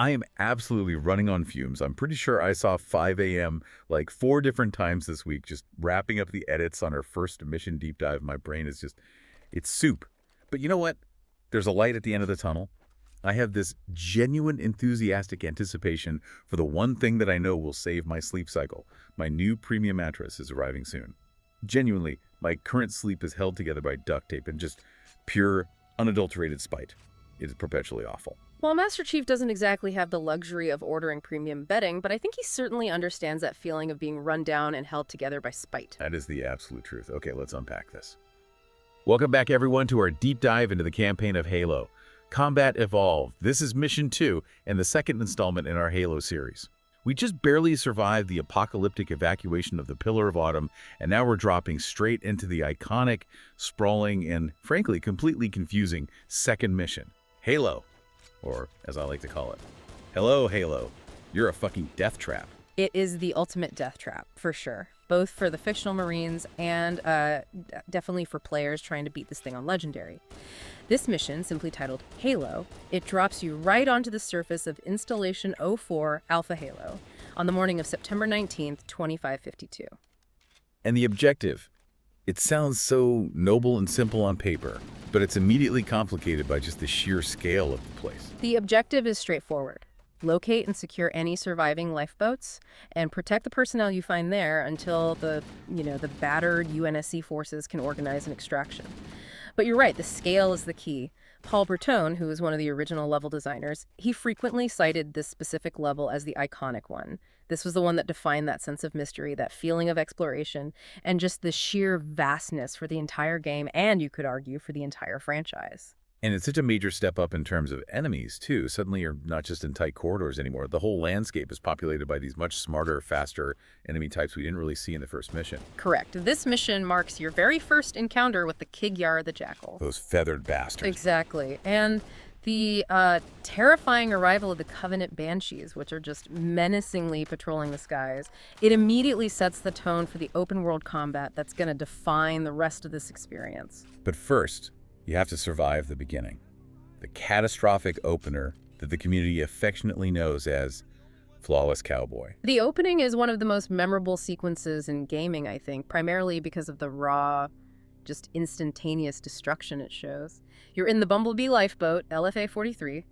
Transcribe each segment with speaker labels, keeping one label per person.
Speaker 1: I am absolutely running on fumes. I'm pretty sure I saw 5 a.m. like 4 different times this week, just wrapping up the edits on our first mission deep dive. My brain is just, it's soup. But you know what? There's a light at the end of the tunnel. I have this genuine enthusiastic anticipation for the one thing that I know will save my sleep cycle. My new premium mattress is arriving soon. Genuinely, my current sleep is held together by duct tape and just pure, unadulterated spite. It is perpetually awful.
Speaker 2: Well, Master Chief doesn't exactly have the luxury of ordering premium bedding, but I think he certainly understands that feeling of being run down and held together by spite.
Speaker 1: That is the absolute truth. Okay, let's unpack this. Welcome back, everyone, to our deep dive into the campaign of Halo. Combat Evolved. This is Mission 2 and the second installment in our Halo series. We just barely survived the apocalyptic evacuation of the Pillar of Autumn, and now we're dropping straight into the iconic, sprawling, and frankly, completely confusing second mission. Halo, or as I like to call it, hello, Halo. You're a fucking death trap.
Speaker 2: It is the ultimate death trap, for sure. Both for the fictional Marines and definitely for players trying to beat this thing on Legendary. This mission, simply titled Halo, it drops you right onto the surface of Installation 04 Alpha Halo on the morning of September 19th, 2552.
Speaker 1: And the objective? It sounds so noble and simple on paper, but it's immediately complicated by just the sheer scale of the place.
Speaker 2: The objective is straightforward. Locate and secure any surviving lifeboats and protect the personnel you find there until the battered UNSC forces can organize an extraction. But you're right, the scale is the key. Paul Bertone, who is one of the original level designers, he frequently cited this specific level as the iconic one. This was the one that defined that sense of mystery, that feeling of exploration, and just the sheer vastness for the entire game, and you could argue for the entire franchise.
Speaker 1: And it's such a major step up in terms of enemies, too. Suddenly you're not just in tight corridors anymore. The whole landscape is populated by these much smarter, faster enemy types we didn't really see in the first mission.
Speaker 2: Correct. This mission marks your very first encounter with the Kig-Yar the Jackal.
Speaker 1: Those feathered bastards.
Speaker 2: Exactly. And the terrifying arrival of the Covenant Banshees, which are just menacingly patrolling the skies. It immediately sets the tone for the open-world combat that's going to define the rest of this experience.
Speaker 1: But first, you have to survive the beginning. The catastrophic opener that the community affectionately knows as Flawless Cowboy.
Speaker 2: The opening is one of the most memorable sequences in gaming, I think, primarily because of the raw, just instantaneous destruction it shows. You're in the Bumblebee lifeboat, LFA-43.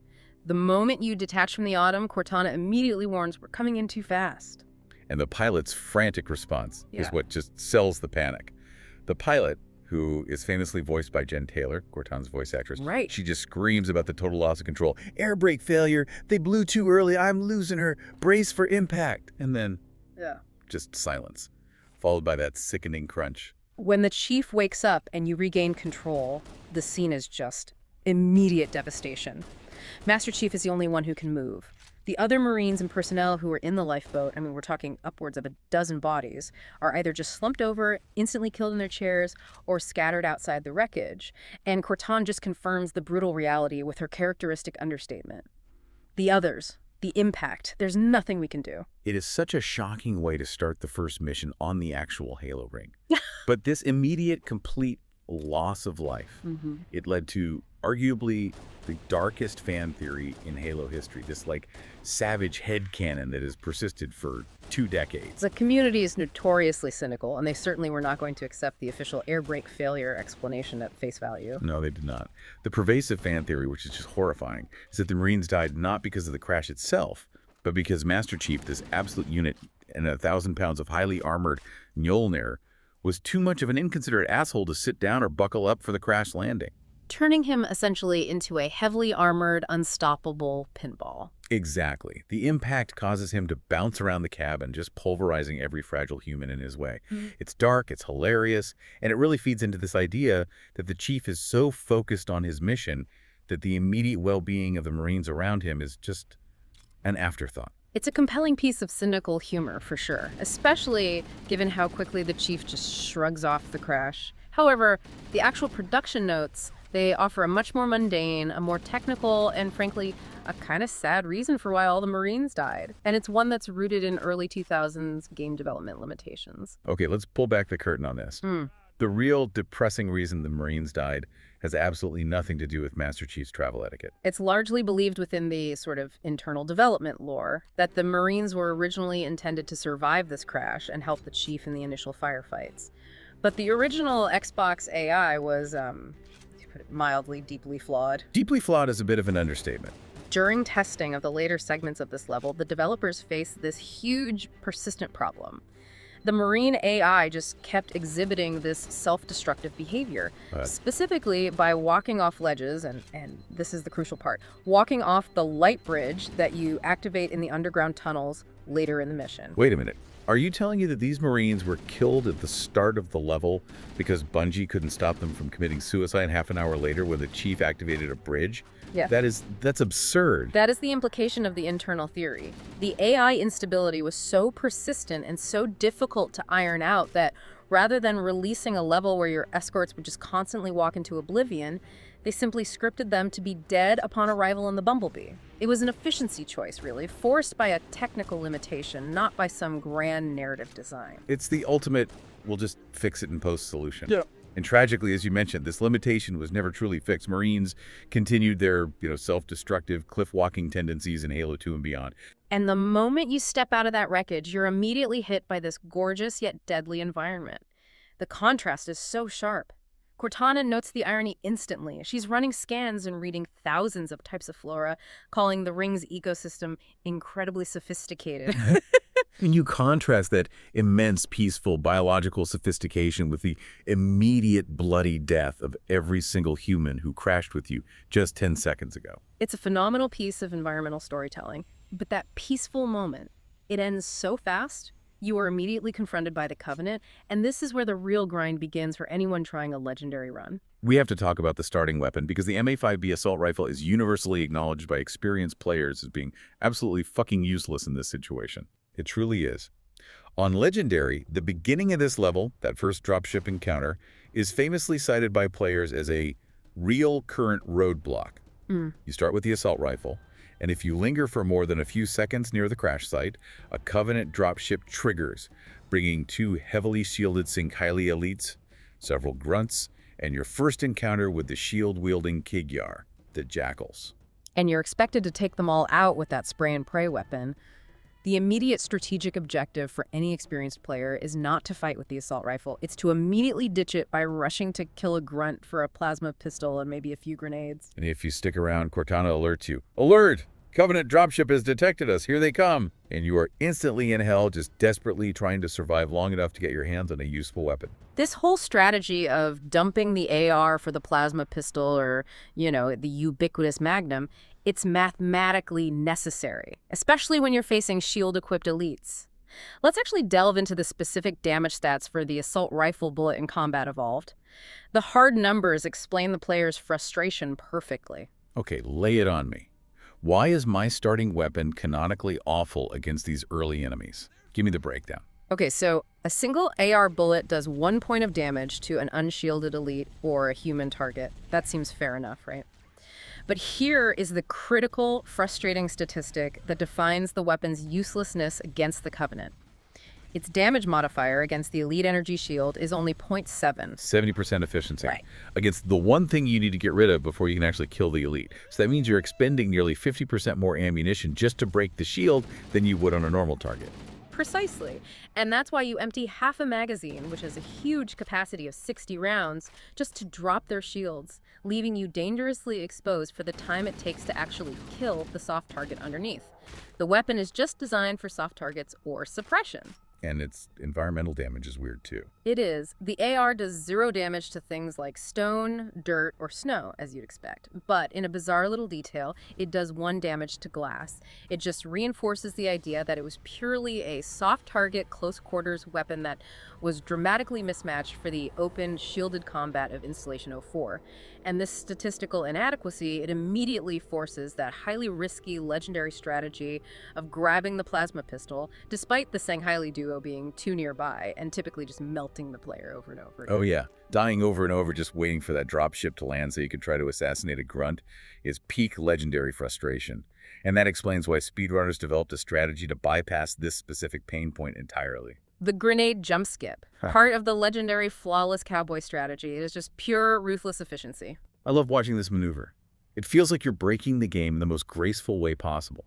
Speaker 2: The moment you detach from the Autumn, Cortana immediately warns, "We're coming in too fast."
Speaker 1: And the pilot's frantic response is what just sells the panic. The pilot, who is famously voiced by Jen Taylor, Cortana's voice actress.
Speaker 2: Right.
Speaker 1: She just screams about the total loss of control. Air brake failure. They blew too early. I'm losing her. Brace for impact. And then just silence, followed by that sickening crunch.
Speaker 2: When the Chief wakes up and you regain control, the scene is just immediate devastation. Master Chief is the only one who can move. The other Marines and personnel who are in the lifeboat, I mean, we're talking upwards of a dozen bodies, are either just slumped over, instantly killed in their chairs, or scattered outside the wreckage. And Cortana just confirms the brutal reality with her characteristic understatement. The others, the impact, there's nothing we can do.
Speaker 1: It is such a shocking way to start the first mission on the actual Halo ring. But this immediate, complete loss of life, it led to arguably the darkest fan theory in Halo history, this savage headcanon that has persisted for 2 decades.
Speaker 2: The community is notoriously cynical, and they certainly were not going to accept the official air brake failure explanation at face value.
Speaker 1: No, they did not. The pervasive fan theory, which is just horrifying, is that the Marines died not because of the crash itself, but because Master Chief, this absolute unit and 1,000 pounds of highly armored Mjolnir, was too much of an inconsiderate asshole to sit down or buckle up for the crash landing.
Speaker 2: Turning him essentially into a heavily armored, unstoppable pinball.
Speaker 1: Exactly. The impact causes him to bounce around the cabin, just pulverizing every fragile human in his way. It's dark, it's hilarious, and it really feeds into this idea that the Chief is so focused on his mission that the immediate well-being of the Marines around him is just an afterthought.
Speaker 2: It's a compelling piece of cynical humor, for sure, especially given how quickly the Chief just shrugs off the crash. However, the actual production notes, they offer a much more mundane, a more technical, and frankly, a kind of sad reason for why all the Marines died. And it's one that's rooted in early 2000s game development limitations.
Speaker 1: Okay, let's pull back the curtain on this. The real depressing reason the Marines died has absolutely nothing to do with Master Chief's travel etiquette.
Speaker 2: It's largely believed within the sort of internal development lore that the Marines were originally intended to survive this crash and help the Chief in the initial firefights. But the original Xbox AI was, to put it mildly, deeply flawed.
Speaker 1: Deeply flawed is a bit of an understatement.
Speaker 2: During testing of the later segments of this level, the developers faced this huge, persistent problem. The Marine AI just kept exhibiting this self-destructive behavior, specifically by walking off ledges, and this is the crucial part, walking off the light bridge that you activate in the underground tunnels later in the mission.
Speaker 1: Wait a minute. Are you telling you that these Marines were killed at the start of the level because Bungie couldn't stop them from committing suicide half an hour later when the Chief activated a bridge?
Speaker 2: Yeah.
Speaker 1: That's absurd.
Speaker 2: That is the implication of the internal theory. The AI instability was so persistent and so difficult to iron out that rather than releasing a level where your escorts would just constantly walk into oblivion, they simply scripted them to be dead upon arrival in the Bumblebee. It was an efficiency choice, really, forced by a technical limitation, not by some grand narrative design.
Speaker 1: It's the ultimate, we'll just fix it in post solution.
Speaker 3: Yeah.
Speaker 1: And tragically, as you mentioned, this limitation was never truly fixed. Marines continued their, self-destructive, cliff-walking tendencies in Halo 2 and beyond.
Speaker 2: And the moment you step out of that wreckage, you're immediately hit by this gorgeous yet deadly environment. The contrast is so sharp. Cortana notes the irony instantly. She's running scans and reading thousands of types of flora, calling the ring's ecosystem incredibly sophisticated.
Speaker 3: And you contrast that immense, peaceful, biological sophistication with the immediate bloody death of every single human who crashed with you just 10 seconds ago.
Speaker 2: It's a phenomenal piece of environmental storytelling, but that peaceful moment, it ends so fast. You are immediately confronted by the Covenant, and this is where the real grind begins for anyone trying a legendary run.
Speaker 1: We have to talk about the starting weapon because the MA5B assault rifle is universally acknowledged by experienced players as being absolutely fucking useless in this situation. It truly is. On Legendary, the beginning of this level, that first dropship encounter, is famously cited by players as a real current roadblock. You start with the assault rifle, and if you linger for more than a few seconds near the crash site, a Covenant dropship triggers, bringing 2 heavily shielded Sinkhili elites, several grunts, and your first encounter with the shield-wielding Kigyar, the Jackals.
Speaker 2: And you're expected to take them all out with that spray and pray weapon. The immediate strategic objective for any experienced player is not to fight with the assault rifle. It's to immediately ditch it by rushing to kill a grunt for a plasma pistol and maybe a few grenades.
Speaker 1: And if you stick around, Cortana alerts you. Alert! Covenant dropship has detected us. Here they come. And you are instantly in hell, just desperately trying to survive long enough to get your hands on a useful weapon.
Speaker 2: This whole strategy of dumping the AR for the plasma pistol or, the ubiquitous Magnum, it's mathematically necessary, especially when you're facing shield-equipped elites. Let's actually delve into the specific damage stats for the assault rifle bullet in Combat Evolved. The hard numbers explain the player's frustration perfectly.
Speaker 1: Okay, lay it on me. Why is my starting weapon canonically awful against these early enemies? Give me the breakdown.
Speaker 2: Okay, so a single AR bullet does 1 point of damage to an unshielded elite or a human target. That seems fair enough, right? But here is the critical, frustrating statistic that defines the weapon's uselessness against the Covenant. Its damage modifier against the elite energy shield is only 0.7.
Speaker 1: 70% efficiency.
Speaker 2: Right.
Speaker 1: Against the one thing you need to get rid of before you can actually kill the elite. So that means you're expending nearly 50% more ammunition just to break the shield than you would on a normal target.
Speaker 2: Precisely. And that's why you empty half a magazine, which has a huge capacity of 60 rounds, just to drop their shields, leaving you dangerously exposed for the time it takes to actually kill the soft target underneath. The weapon is just designed for soft targets or suppression.
Speaker 1: And its environmental damage is weird too.
Speaker 2: It is. The AR does 0 damage to things like stone, dirt, or snow, as you'd expect. But in a bizarre little detail, it does 1 damage to glass. It just reinforces the idea that it was purely a soft target, close quarters weapon that was dramatically mismatched for the open, shielded combat of Installation 04. And this statistical inadequacy, it immediately forces that highly risky legendary strategy of grabbing the plasma pistol, despite the Sinkhili duo being too nearby and typically just melting the player over and over again.
Speaker 1: Oh yeah, dying over and over just waiting for that dropship to land so you could try to assassinate a grunt is peak legendary frustration. And that explains why speedrunners developed a strategy to bypass this specific pain point entirely.
Speaker 2: The grenade jump skip, part of the legendary flawless cowboy strategy. It is just pure, ruthless efficiency.
Speaker 1: I love watching this maneuver. It feels like you're breaking the game in the most graceful way possible.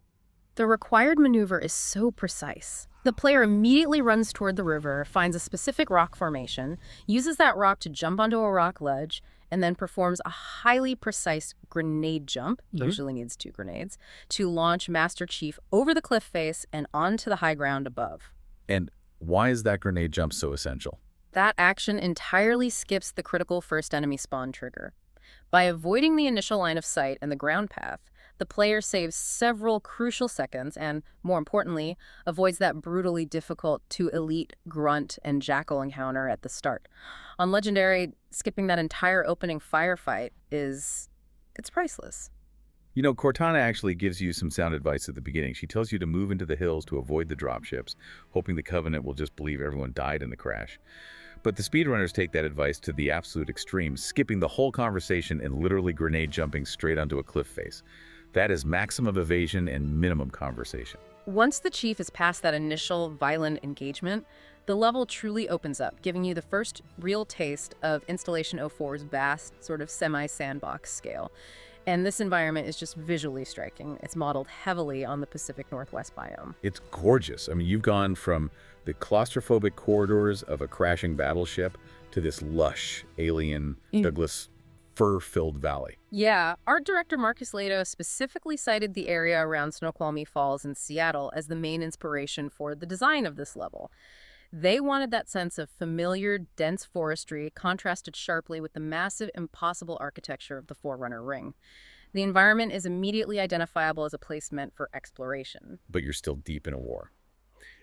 Speaker 2: The required maneuver is so precise. The player immediately runs toward the river, finds a specific rock formation, uses that rock to jump onto a rock ledge, and then performs a highly precise grenade jump, usually needs 2 grenades, to launch Master Chief over the cliff face and onto the high ground above.
Speaker 1: And why is that grenade jump so essential?
Speaker 2: That action entirely skips the critical first enemy spawn trigger. By avoiding the initial line of sight and the ground path, the player saves several crucial seconds and, more importantly, avoids that brutally difficult to elite grunt and jackal encounter at the start. On Legendary, skipping that entire opening firefight it's priceless.
Speaker 1: You know, Cortana actually gives you some sound advice at the beginning. She tells you to move into the hills to avoid the dropships, hoping the Covenant will just believe everyone died in the crash. But the speedrunners take that advice to the absolute extreme, skipping the whole conversation and literally grenade jumping straight onto a cliff face. That is maximum evasion and minimum conversation.
Speaker 2: Once the Chief is past that initial violent engagement, the level truly opens up, giving you the first real taste of Installation 04's vast, sort of semi-sandbox scale. And this environment is just visually striking. It's modeled heavily on the Pacific Northwest biome.
Speaker 1: It's gorgeous. I mean, you've gone from the claustrophobic corridors of a crashing battleship to this lush, alien, Douglas fur-filled valley.
Speaker 2: Yeah, art director Marcus Lato specifically cited the area around Snoqualmie Falls in Seattle as the main inspiration for the design of this level. They wanted that sense of familiar, dense forestry contrasted sharply with the massive, impossible architecture of the Forerunner Ring. The environment is immediately identifiable as a place meant for exploration.
Speaker 1: But you're still deep in a war.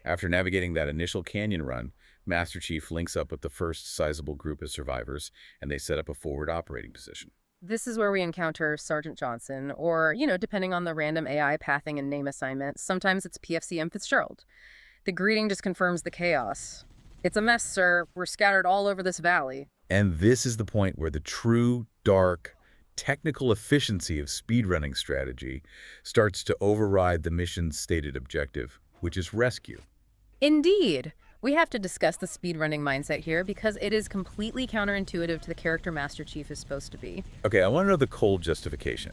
Speaker 1: After navigating that initial canyon run, Master Chief links up with the first sizable group of survivors, and they set up a forward operating position.
Speaker 2: This is where we encounter Sergeant Johnson, or, depending on the random AI pathing and name assignment, sometimes it's PFC M. Fitzgerald. The greeting just confirms the chaos. "It's a mess, sir. We're scattered all over this valley."
Speaker 1: And this is the point where the true, dark, technical efficiency of speedrunning strategy starts to override the mission's stated objective, which is rescue.
Speaker 2: Indeed. We have to discuss the speedrunning mindset here because it is completely counterintuitive to the character Master Chief is supposed to be.
Speaker 1: Okay, I want to know the cold justification.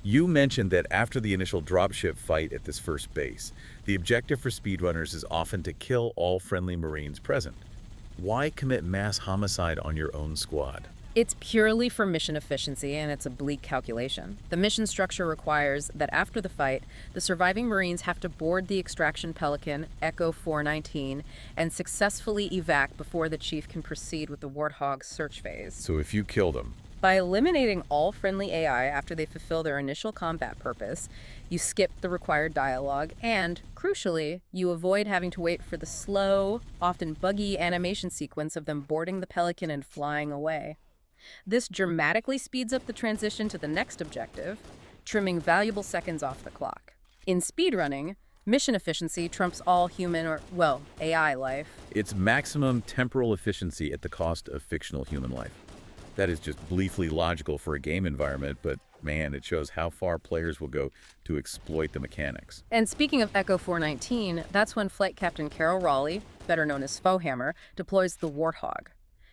Speaker 1: You mentioned that after the initial dropship fight at this first base, the objective for speedrunners is often to kill all friendly Marines present. Why commit mass homicide on your own squad?
Speaker 2: It's purely for mission efficiency, and it's a bleak calculation. The mission structure requires that after the fight, the surviving Marines have to board the extraction Pelican, Echo 419, and successfully evac before the Chief can proceed with the Warthog search phase.
Speaker 1: So if you kill them,
Speaker 2: by eliminating all friendly AI after they fulfill their initial combat purpose, you skip the required dialogue and, crucially, you avoid having to wait for the slow, often buggy animation sequence of them boarding the Pelican and flying away. This dramatically speeds up the transition to the next objective, trimming valuable seconds off the clock. In speedrunning, mission efficiency trumps all human or, AI life.
Speaker 1: It's maximum temporal efficiency at the cost of fictional human life. That is just bleakly logical for a game environment, but man, it shows how far players will go to exploit the mechanics.
Speaker 2: And speaking of Echo 419, that's when Flight Captain Carol Raleigh, better known as Foehammer, deploys the Warthog.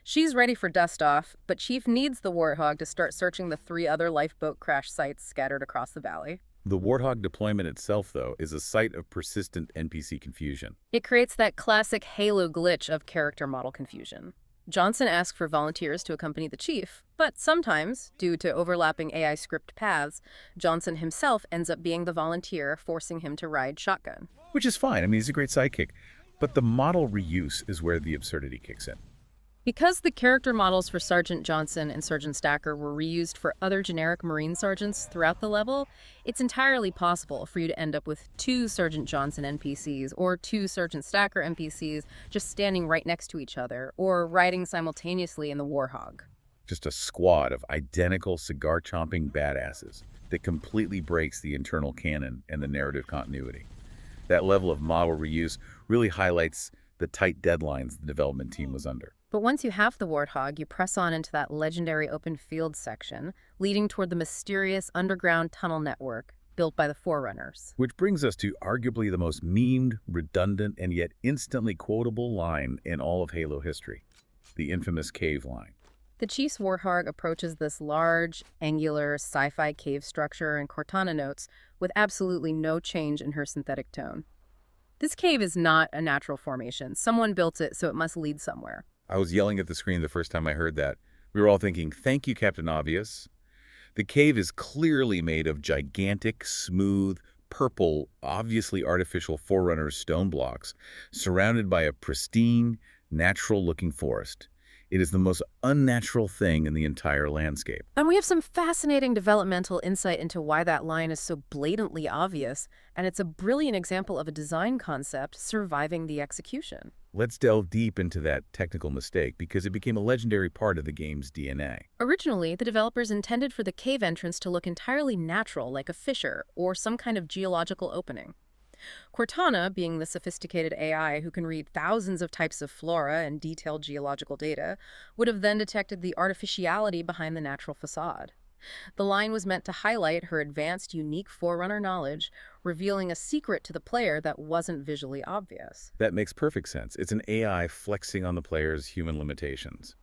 Speaker 2: She's ready for dust-off, but Chief needs the Warthog to start searching the 3 other lifeboat crash sites scattered across the valley.
Speaker 1: The Warthog deployment itself, though, is a site of persistent NPC confusion.
Speaker 2: It creates that classic Halo glitch of character model confusion. Johnson asks for volunteers to accompany the Chief, but sometimes, due to overlapping AI script paths, Johnson himself ends up being the volunteer, forcing him to ride shotgun.
Speaker 1: Which is fine. I mean, he's a great sidekick. But the model reuse is where the absurdity kicks in.
Speaker 2: Because the character models for Sergeant Johnson and Sergeant Stacker were reused for other generic Marine sergeants throughout the level, it's entirely possible for you to end up with 2 Sergeant Johnson NPCs or 2 Sergeant Stacker NPCs just standing right next to each other or riding simultaneously in the Warthog.
Speaker 1: Just a squad of identical cigar-chomping badasses that completely breaks the internal canon and the narrative continuity. That level of model reuse really highlights the tight deadlines the development team was under.
Speaker 2: But once you have the Warthog, you press on into that legendary open field section, leading toward the mysterious underground tunnel network built by the Forerunners.
Speaker 1: Which brings us to arguably the most memed, redundant, and yet instantly quotable line in all of Halo history, the infamous cave line.
Speaker 2: The Chief's Warthog approaches this large, angular, sci-fi cave structure, and Cortana notes, with absolutely no change in her synthetic tone. This cave is not a natural formation. Someone built it, so it must lead somewhere.
Speaker 1: I was yelling at the screen the first time I heard that. We were all thinking, thank you, Captain Obvious. The cave is clearly made of gigantic, smooth, purple, obviously artificial Forerunner stone blocks, surrounded by a pristine, natural-looking forest. It is the most unnatural thing in the entire landscape.
Speaker 2: And we have some fascinating developmental insight into why that line is so blatantly obvious, and it's a brilliant example of a design concept surviving the execution.
Speaker 1: Let's delve deep into that technical mistake because it became a legendary part of the game's DNA.
Speaker 2: Originally, the developers intended for the cave entrance to look entirely natural, like a fissure or some kind of geological opening. Cortana, being the sophisticated AI who can read thousands of types of flora and detailed geological data, would have then detected the artificiality behind the natural facade. The line was meant to highlight her advanced, unique Forerunner knowledge, revealing a secret to the player that wasn't visually obvious.
Speaker 1: That makes perfect sense. It's an AI flexing on the player's human limitations.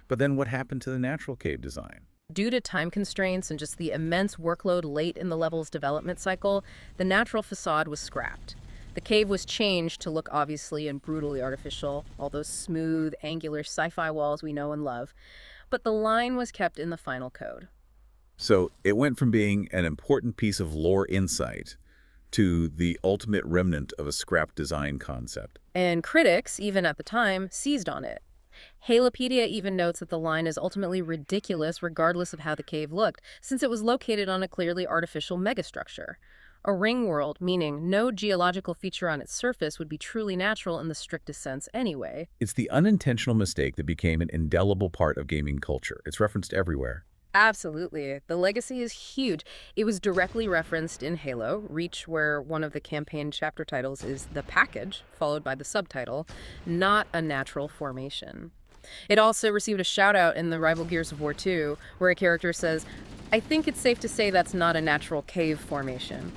Speaker 1: But then what happened to the natural cave design?
Speaker 2: Due to time constraints and just the immense workload late in the level's development cycle, the natural facade was scrapped. The cave was changed to look obviously and brutally artificial, all those smooth, angular sci-fi walls we know and love, but the line was kept in the final code.
Speaker 1: So it went from being an important piece of lore insight to the ultimate remnant of a scrapped design concept.
Speaker 2: And critics, even at the time, seized on it. Halopedia even notes that the line is ultimately ridiculous regardless of how the cave looked, since it was located on a clearly artificial megastructure. A ring world, meaning no geological feature on its surface would be truly natural in the strictest sense anyway.
Speaker 1: It's the unintentional mistake that became an indelible part of gaming culture. It's referenced everywhere.
Speaker 2: Absolutely. The legacy is huge. It was directly referenced in Halo Reach, where one of the campaign chapter titles is The Package, followed by the subtitle, Not a Natural Formation. It also received a shout-out in the rival Gears of War 2, where a character says, I think it's safe to say that's not a natural cave formation.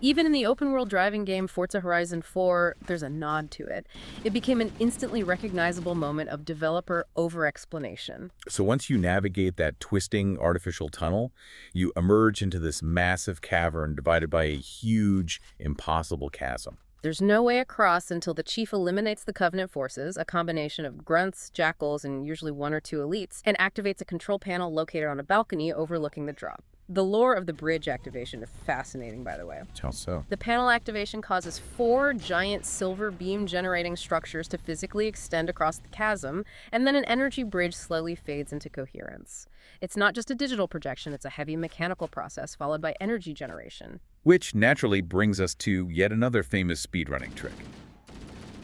Speaker 2: Even in the open-world driving game Forza Horizon 4, there's a nod to it. It became an instantly recognizable moment of developer over-explanation.
Speaker 1: So once you navigate that twisting artificial tunnel, you emerge into this massive cavern divided by a huge, impossible chasm.
Speaker 2: There's no way across until the Chief eliminates the Covenant forces, a combination of grunts, jackals, and usually one or two elites, and activates a control panel located on a balcony overlooking the drop. The lore of the bridge activation is fascinating, by the way.
Speaker 1: How so?
Speaker 2: The panel activation causes 4 giant silver beam-generating structures to physically extend across the chasm, and then an energy bridge slowly fades into coherence. It's not just a digital projection, it's a heavy mechanical process followed by energy generation.
Speaker 1: Which naturally brings us to yet another famous speedrunning trick.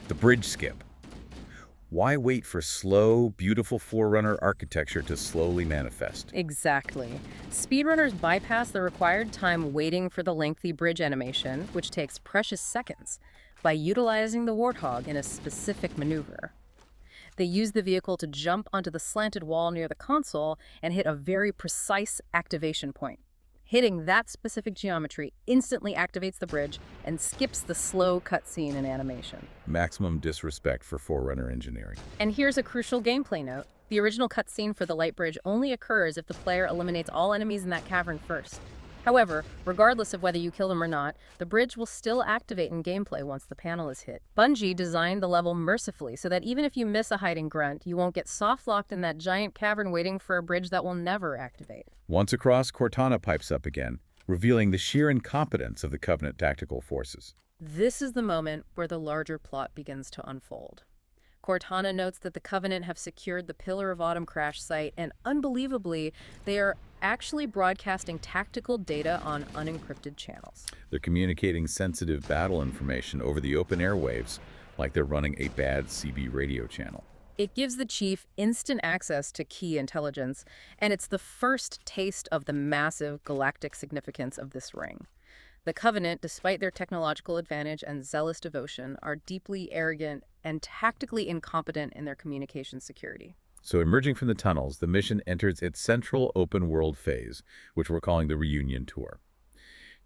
Speaker 1: The bridge skip. Why wait for slow, beautiful Forerunner architecture to slowly manifest?
Speaker 2: Exactly. Speedrunners bypass the required time waiting for the lengthy bridge animation, which takes precious seconds, by utilizing the Warthog in a specific maneuver. They use the vehicle to jump onto the slanted wall near the console and hit a very precise activation point. Hitting that specific geometry instantly activates the bridge and skips the slow cutscene and animation.
Speaker 1: Maximum disrespect for Forerunner engineering.
Speaker 2: And here's a crucial gameplay note. The original cutscene for the light bridge only occurs if the player eliminates all enemies in that cavern first. However, regardless of whether you kill them or not, the bridge will still activate in gameplay once the panel is hit. Bungie designed the level mercifully so that even if you miss a hiding grunt, you won't get soft-locked in that giant cavern waiting for a bridge that will never activate.
Speaker 1: Once across, Cortana pipes up again, revealing the sheer incompetence of the Covenant tactical forces.
Speaker 2: This is the moment where the larger plot begins to unfold. Cortana notes that the Covenant have secured the Pillar of Autumn crash site, and unbelievably, they are actually broadcasting tactical data on unencrypted channels.
Speaker 1: They're communicating sensitive battle information over the open airwaves, like they're running a bad CB radio channel.
Speaker 2: It gives the Chief instant access to key intelligence, and it's the first taste of the massive galactic significance of this ring. The Covenant, despite their technological advantage and zealous devotion, are deeply arrogant and tactically incompetent in their communication security.
Speaker 1: So emerging from the tunnels, the mission enters its central open-world phase, which we're calling the Reunion Tour.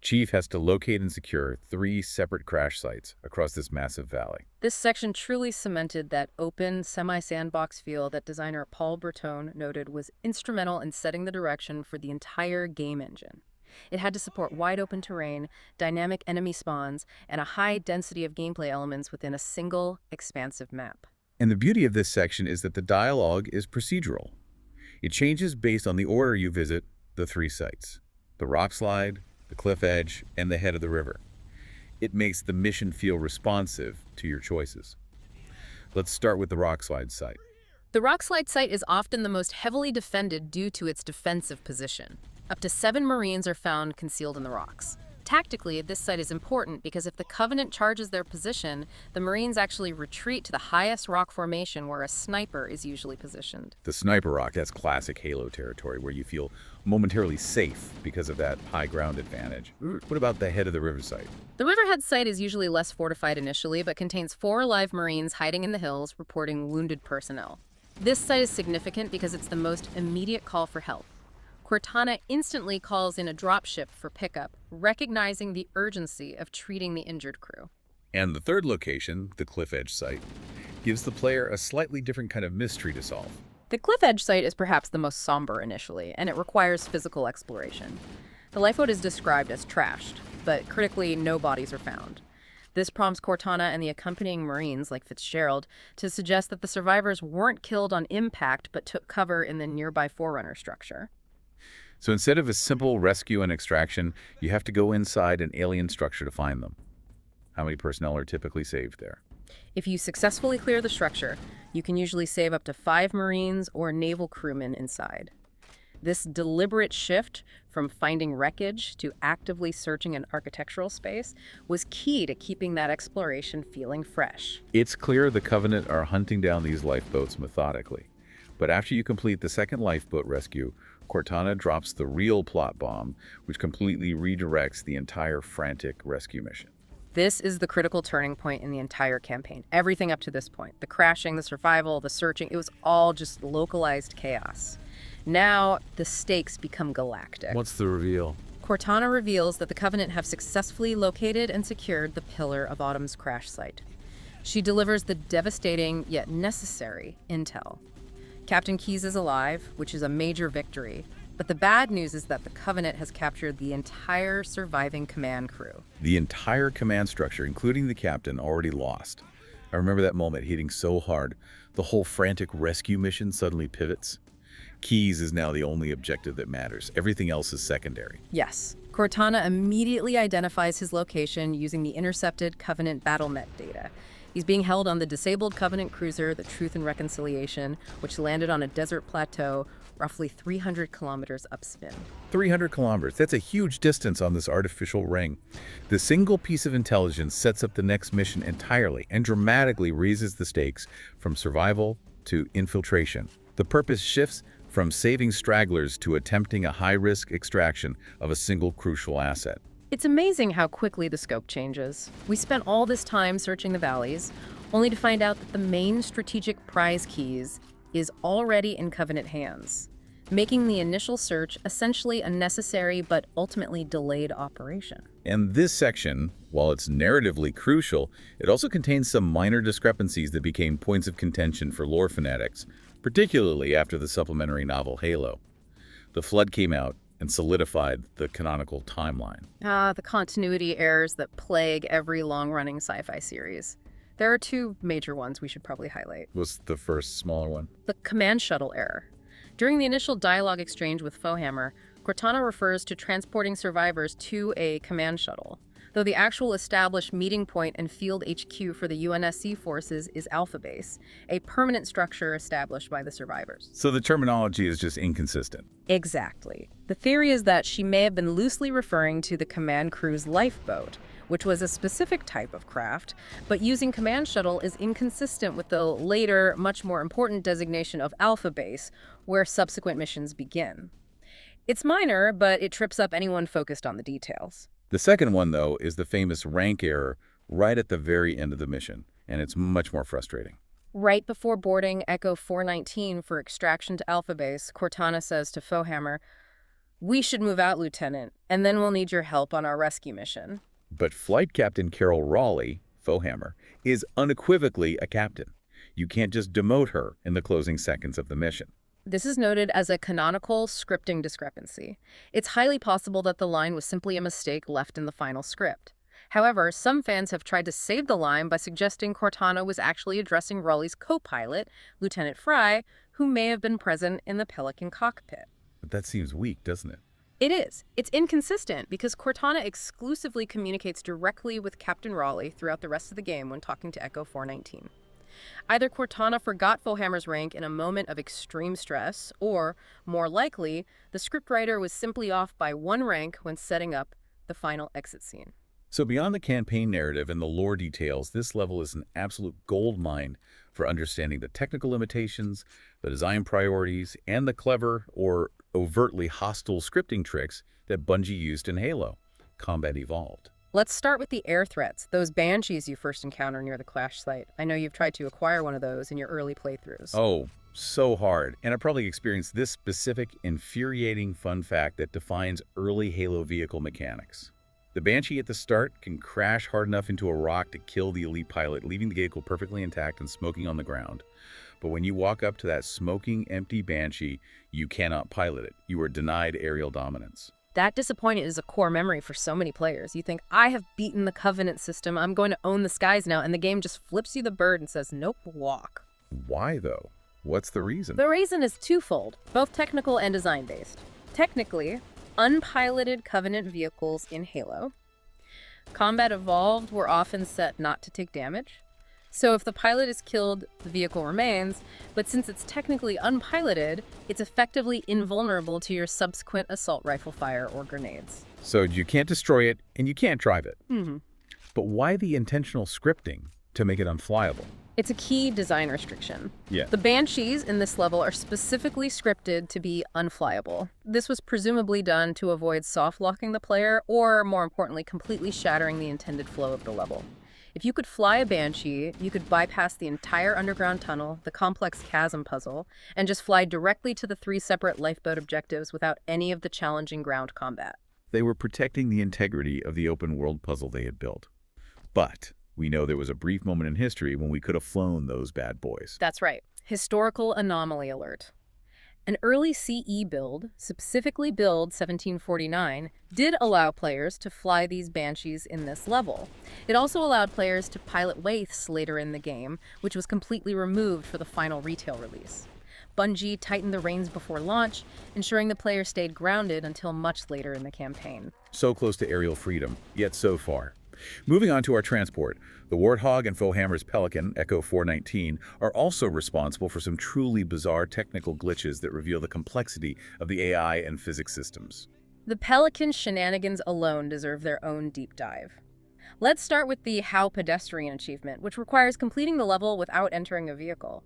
Speaker 1: Chief has to locate and secure 3 separate crash sites across this massive valley.
Speaker 2: This section truly cemented that open, semi-sandbox feel that designer Paul Bertone noted was instrumental in setting the direction for the entire game engine. It had to support wide-open terrain, dynamic enemy spawns, and a high density of gameplay elements within a single, expansive map.
Speaker 1: And the beauty of this section is that the dialogue is procedural. It changes based on the order you visit the 3 sites: the rock slide, the cliff edge, and the head of the river. It makes the mission feel responsive to your choices. Let's start with the rock slide site.
Speaker 2: The rockslide site is often the most heavily defended due to its defensive position. Up to 7 Marines are found concealed in the rocks. Tactically, this site is important because if the Covenant charges their position, the Marines actually retreat to the highest rock formation where a sniper is usually positioned.
Speaker 1: The sniper rock, that's classic Halo territory where you feel momentarily safe because of that high ground advantage. What about the head of the river site?
Speaker 2: The Riverhead site is usually less fortified initially, but contains 4 live Marines hiding in the hills reporting wounded personnel. This site is significant because it's the most immediate call for help. Cortana instantly calls in a dropship for pickup, recognizing the urgency of treating the injured crew.
Speaker 1: And the third location, the cliff edge site, gives the player a slightly different kind of mystery to solve.
Speaker 2: The cliff edge site is perhaps the most somber initially, and it requires physical exploration. The lifeboat is described as trashed, but critically, no bodies are found. This prompts Cortana and the accompanying Marines, like Fitzgerald, to suggest that the survivors weren't killed on impact but took cover in the nearby Forerunner structure.
Speaker 1: So instead of a simple rescue and extraction, you have to go inside an alien structure to find them. How many personnel are typically saved there?
Speaker 2: If you successfully clear the structure, you can usually save up to 5 Marines or naval crewmen inside. This deliberate shift from finding wreckage to actively searching an architectural space was key to keeping that exploration feeling fresh.
Speaker 1: It's clear the Covenant are hunting down these lifeboats methodically. But after you complete the second lifeboat rescue, Cortana drops the real plot bomb, which completely redirects the entire frantic rescue mission.
Speaker 2: This is the critical turning point in the entire campaign. Everything up to this point, the crashing, the survival, the searching, it was all just localized chaos. Now, the stakes become galactic.
Speaker 3: What's the reveal?
Speaker 2: Cortana reveals that the Covenant have successfully located and secured the Pillar of Autumn's crash site. She delivers the devastating yet necessary intel. Captain Keyes is alive, which is a major victory, but the bad news is that the Covenant has captured the entire surviving command crew.
Speaker 1: The entire command structure, including the captain, already lost. I remember that moment hitting so hard, the whole frantic rescue mission suddenly pivots. Keyes is now the only objective that matters. Everything else is secondary.
Speaker 2: Yes. Cortana immediately identifies his location using the intercepted Covenant BattleNet data. He's being held on the disabled Covenant cruiser, the Truth and Reconciliation, which landed on a desert plateau roughly 300 kilometers upspin.
Speaker 1: 300 kilometers. That's a huge distance on this artificial ring. The single piece of intelligence sets up the next mission entirely and dramatically raises the stakes from survival to infiltration. The purpose shifts from saving stragglers to attempting a high-risk extraction of a single crucial asset.
Speaker 2: It's amazing how quickly the scope changes. We spent all this time searching the valleys, only to find out that the main strategic prize Keyes is already in Covenant hands, making the initial search essentially a necessary but ultimately delayed operation.
Speaker 1: And this section, while it's narratively crucial, it also contains some minor discrepancies that became points of contention for lore fanatics, particularly after the supplementary novel Halo. The Flood came out and solidified the canonical timeline.
Speaker 2: The continuity errors that plague every long-running sci-fi series. There are 2 major ones we should probably highlight.
Speaker 1: Was the first smaller one?
Speaker 2: The command shuttle error. During the initial dialogue exchange with Foehammer, Cortana refers to transporting survivors to a command shuttle, though the actual established meeting point and field HQ for the UNSC forces is Alpha Base, a permanent structure established by the survivors.
Speaker 1: So the terminology is just inconsistent.
Speaker 2: Exactly. The theory is that she may have been loosely referring to the command crew's lifeboat, which was a specific type of craft, but using command shuttle is inconsistent with the later, much more important designation of Alpha Base, where subsequent missions begin. It's minor, but it trips up anyone focused on the details.
Speaker 1: The second one, though, is the famous rank error right at the very end of the mission, and it's much more frustrating.
Speaker 2: Right before boarding Echo 419 for extraction to Alpha Base, Cortana says to Foehammer, "We should move out, Lieutenant, and then we'll need your help on our rescue mission."
Speaker 1: But Flight Captain Carol Raleigh, Foehammer, is unequivocally a captain. You can't just demote her in the closing seconds of the mission.
Speaker 2: This is noted as a canonical scripting discrepancy. It's highly possible that the line was simply a mistake left in the final script. However, some fans have tried to save the line by suggesting Cortana was actually addressing Raleigh's co-pilot, Lieutenant Fry, who may have been present in the Pelican cockpit.
Speaker 1: But that seems weak, doesn't it?
Speaker 2: It is. It's inconsistent because Cortana exclusively communicates directly with Captain Raleigh throughout the rest of the game when talking to Echo 419. Either Cortana forgot Foehammer's rank in a moment of extreme stress, or, more likely, the scriptwriter was simply off by one rank when setting up the final exit scene.
Speaker 1: So beyond the campaign narrative and the lore details, this level is an absolute gold mine for understanding the technical limitations, the design priorities, and the clever or overtly hostile scripting tricks that Bungie used in Halo Combat Evolved.
Speaker 2: Let's start with the air threats, those banshees you first encounter near the Clash site. I know you've tried to acquire one of those in your early playthroughs.
Speaker 1: Oh, so hard. And I probably experienced this specific, infuriating fun fact that defines early Halo vehicle mechanics. The Banshee at the start can crash hard enough into a rock to kill the elite pilot, leaving the vehicle perfectly intact and smoking on the ground. But when you walk up to that smoking, empty Banshee, you cannot pilot it. You are denied aerial dominance.
Speaker 2: That disappointment is a core memory for so many players. You think, I have beaten the Covenant system, I'm going to own the skies now, and the game just flips you the bird and says, nope, walk.
Speaker 1: Why, though? What's the reason?
Speaker 2: The reason is twofold, both technical and design-based. Technically, unpiloted Covenant vehicles in Halo. Combat Evolved were often set not to take damage. So if the pilot is killed, the vehicle remains, but since it's technically unpiloted, it's effectively invulnerable to your subsequent assault rifle fire or grenades.
Speaker 1: So you can't destroy it, and you can't drive it.
Speaker 2: Mm-hmm.
Speaker 1: But why the intentional scripting to make it unflyable?
Speaker 2: It's a key design restriction.
Speaker 1: Yeah.
Speaker 2: The Banshees in this level are specifically scripted to be unflyable. This was presumably done to avoid soft-locking the player, or more importantly, completely shattering the intended flow of the level. If you could fly a Banshee, you could bypass the entire underground tunnel, the complex chasm puzzle, and just fly directly to the 3 separate lifeboat objectives without any of the challenging ground combat.
Speaker 1: They were protecting the integrity of the open world puzzle they had built. But we know there was a brief moment in history when we could have flown those bad boys.
Speaker 2: That's right. Historical anomaly alert. An early CE build, specifically build 1749, did allow players to fly these Banshees in this level. It also allowed players to pilot Waiths later in the game, which was completely removed for the final retail release. Bungie tightened the reins before launch, ensuring the player stayed grounded until much later in the campaign.
Speaker 1: So close to aerial freedom, yet so far. Moving on to our transport, the Warthog and Foehammer's Pelican, Echo 419, are also responsible for some truly bizarre technical glitches that reveal the complexity of the AI and physics systems.
Speaker 2: The Pelican shenanigans alone deserve their own deep dive. Let's start with the How Pedestrian achievement, which requires completing the level without entering a vehicle.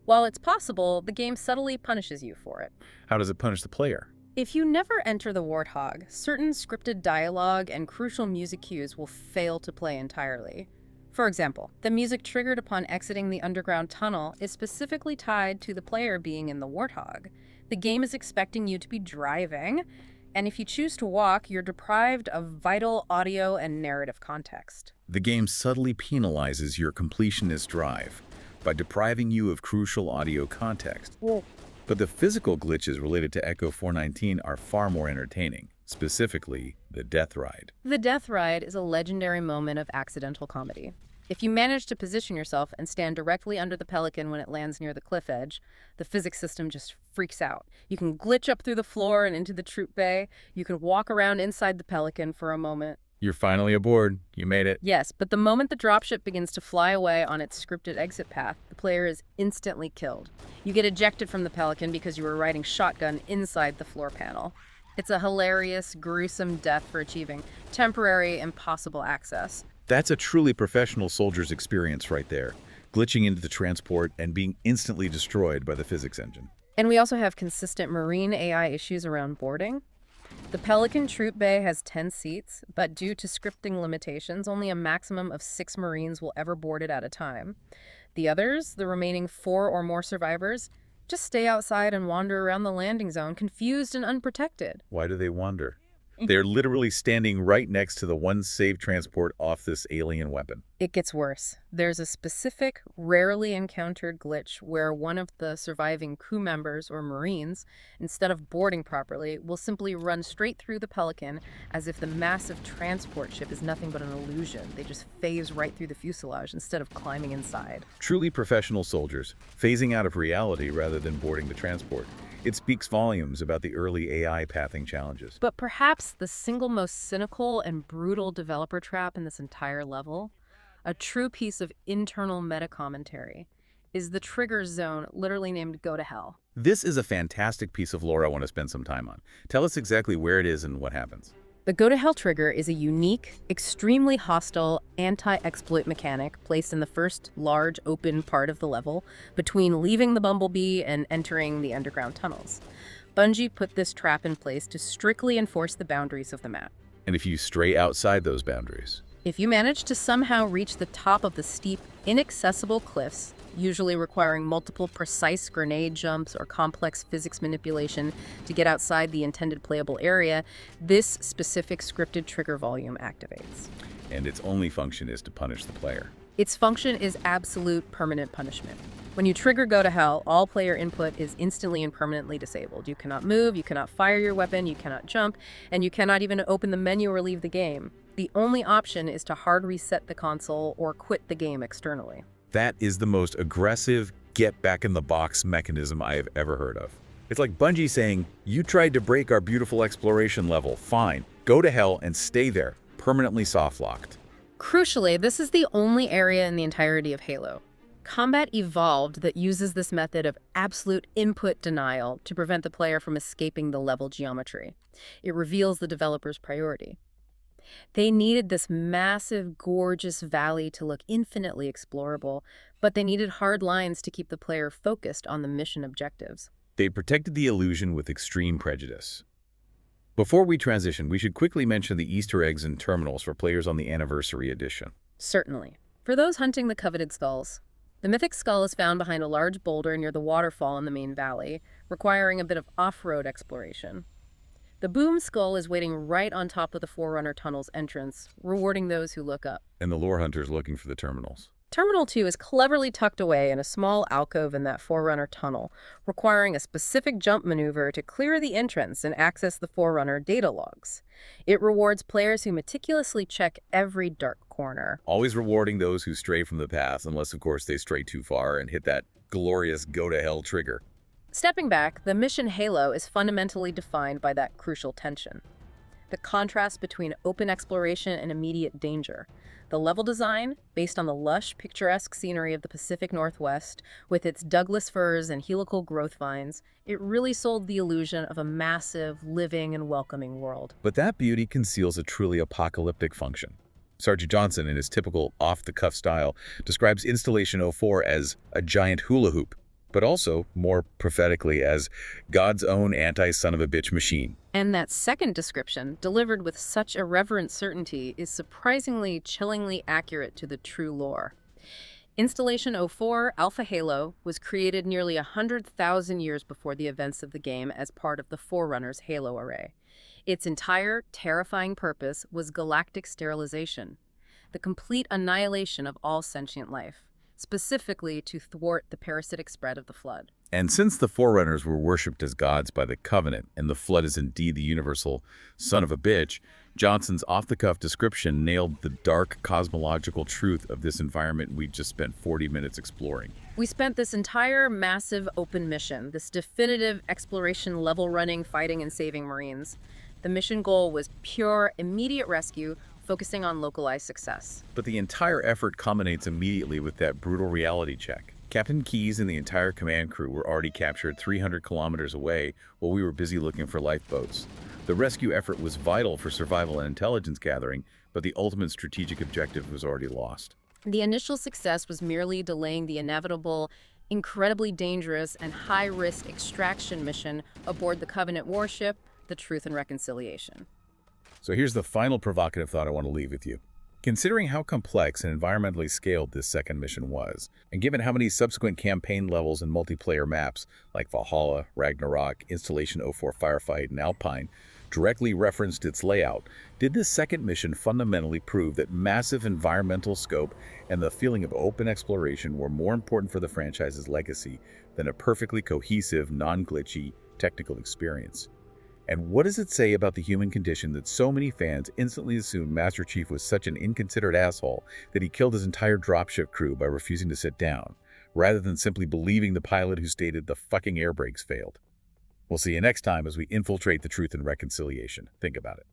Speaker 2: While it's possible, the game subtly punishes you for it.
Speaker 1: How does it punish the player?
Speaker 2: If you never enter the Warthog, certain scripted dialogue and crucial music cues will fail to play entirely. For example, the music triggered upon exiting the underground tunnel is specifically tied to the player being in the Warthog. The game is expecting you to be driving, and if you choose to walk, you're deprived of vital audio and narrative context.
Speaker 1: The game subtly penalizes your completionist drive by depriving you of crucial audio context. But the physical glitches related to Echo 419 are far more entertaining, specifically the Death Ride.
Speaker 2: The Death Ride is a legendary moment of accidental comedy. If you manage to position yourself and stand directly under the Pelican when it lands near the cliff edge, the physics system just freaks out. You can glitch up through the floor and into the troop bay. You can walk around inside the Pelican for a moment.
Speaker 1: You're finally aboard. You made it.
Speaker 2: Yes, but the moment the dropship begins to fly away on its scripted exit path, the player is instantly killed. You get ejected from the Pelican because you were riding shotgun inside the floor panel. It's a hilarious, gruesome death for achieving temporary, impossible access.
Speaker 1: That's a truly professional soldier's experience right there, glitching into the transport and being instantly destroyed by the physics engine.
Speaker 2: And we also have consistent marine AI issues around boarding. The Pelican Troop Bay has 10 seats, but due to scripting limitations, only a maximum of 6 Marines will ever board it at a time. The others, the remaining 4 or more survivors, Just stay outside and wander around the landing zone, confused and unprotected.
Speaker 1: Why do they wander? They're literally standing right next to the one saved transport off this alien weapon.
Speaker 2: It gets worse. There's a specific, rarely encountered glitch where one of the surviving crew members or Marines, instead of boarding properly, will simply run straight through the Pelican as if the massive transport ship is nothing but an illusion. They just phase right through the fuselage instead of climbing inside.
Speaker 1: Truly professional soldiers, phasing out of reality rather than boarding the transport. It speaks volumes about the early AI pathing challenges.
Speaker 2: But perhaps the single most cynical and brutal developer trap in this entire level, a true piece of internal meta-commentary, is the trigger zone, literally named Go to Hell.
Speaker 1: This is a fantastic piece of lore I want to spend some time on. Tell us exactly where it is and what happens.
Speaker 2: The Go to Hell trigger is a unique, extremely hostile anti-exploit mechanic placed in the first large open part of the level between leaving the Bumblebee and entering the underground tunnels. Bungie put this trap in place to strictly enforce the boundaries of the map.
Speaker 1: And if you stray outside those boundaries?
Speaker 2: If you manage to somehow reach the top of the steep, inaccessible cliffs, usually requiring multiple precise grenade jumps or complex physics manipulation to get outside the intended playable area, this specific scripted trigger volume activates.
Speaker 1: And its only function is to punish the player.
Speaker 2: Its function is absolute permanent punishment. When you trigger Go to Hell, all player input is instantly and permanently disabled. You cannot move, you cannot fire your weapon, you cannot jump, and you cannot even open the menu or leave the game. The only option is to hard reset the console or quit the game externally.
Speaker 1: That is the most aggressive get-back-in-the-box mechanism I have ever heard of. It's like Bungie saying, you tried to break our beautiful exploration level, fine. Go to hell and stay there, permanently soft-locked.
Speaker 2: Crucially, this is the only area in the entirety of Halo. Combat evolved that uses this method of absolute input denial to prevent the player from escaping the level geometry. It reveals the developer's priority. They needed this massive, gorgeous valley to look infinitely explorable, but they needed hard lines to keep the player focused on the mission objectives.
Speaker 1: They protected the illusion with extreme prejudice. Before we transition, we should quickly mention the Easter eggs and terminals for players on the Anniversary Edition.
Speaker 2: Certainly. For those hunting the coveted skulls, the mythic skull is found behind a large boulder near the waterfall in the main valley, requiring a bit of off-road exploration. The boom skull is waiting right on top of the Forerunner Tunnel's entrance, rewarding those who look up.
Speaker 1: And the lore hunter's looking for the terminals.
Speaker 2: Terminal 2 is cleverly tucked away in a small alcove in that Forerunner tunnel, requiring a specific jump maneuver to clear the entrance and access the Forerunner data logs. It rewards players who meticulously check every dark corner.
Speaker 1: Always rewarding those who stray from the path, unless, of course, they stray too far and hit that glorious go-to-hell trigger.
Speaker 2: Stepping back, the mission Halo is fundamentally defined by that crucial tension. The contrast between open exploration and immediate danger. The level design, based on the lush, picturesque scenery of the Pacific Northwest, with its Douglas firs and helical growth vines, it really sold the illusion of a massive, living, and welcoming world.
Speaker 1: But that beauty conceals a truly apocalyptic function. Sergeant Johnson, in his typical off-the-cuff style, describes Installation 04 as a giant hula hoop, but also, more prophetically, as God's own anti-son-of-a-bitch machine.
Speaker 2: And that second description, delivered with such irreverent certainty, is surprisingly, chillingly accurate to the true lore. Installation 04, Alpha Halo, was created nearly 100,000 years before the events of the game as part of the Forerunner's Halo array. Its entire, terrifying purpose was galactic sterilization, the complete annihilation of all sentient life, specifically to thwart the parasitic spread of the Flood.
Speaker 1: And since the Forerunners were worshipped as gods by the Covenant, and the Flood is indeed the universal son of a bitch, Johnson's off-the-cuff description nailed the dark cosmological truth of this environment we just spent 40 minutes exploring.
Speaker 2: We spent this entire massive open mission, this definitive exploration level running, fighting, and saving Marines. The mission goal was pure, immediate rescue, focusing on localized success.
Speaker 1: But the entire effort culminates immediately with that brutal reality check. Captain Keyes and the entire command crew were already captured 300 kilometers away while we were busy looking for lifeboats. The rescue effort was vital for survival and intelligence gathering, but the ultimate strategic objective was already lost.
Speaker 2: The initial success was merely delaying the inevitable, incredibly dangerous, and high-risk extraction mission aboard the Covenant warship, the Truth and Reconciliation.
Speaker 1: So here's the final provocative thought I want to leave with you. Considering how complex and environmentally scaled this second mission was, and given how many subsequent campaign levels and multiplayer maps like Valhalla, Ragnarok, Installation 04 Firefight, and Alpine directly referenced its layout, did this second mission fundamentally prove that massive environmental scope and the feeling of open exploration were more important for the franchise's legacy than a perfectly cohesive, non-glitchy technical experience? And what does it say about the human condition that so many fans instantly assumed Master Chief was such an inconsiderate asshole that he killed his entire dropship crew by refusing to sit down, rather than simply believing the pilot who stated the fucking air brakes failed? We'll see you next time as we infiltrate the Truth and Reconciliation. Think about it.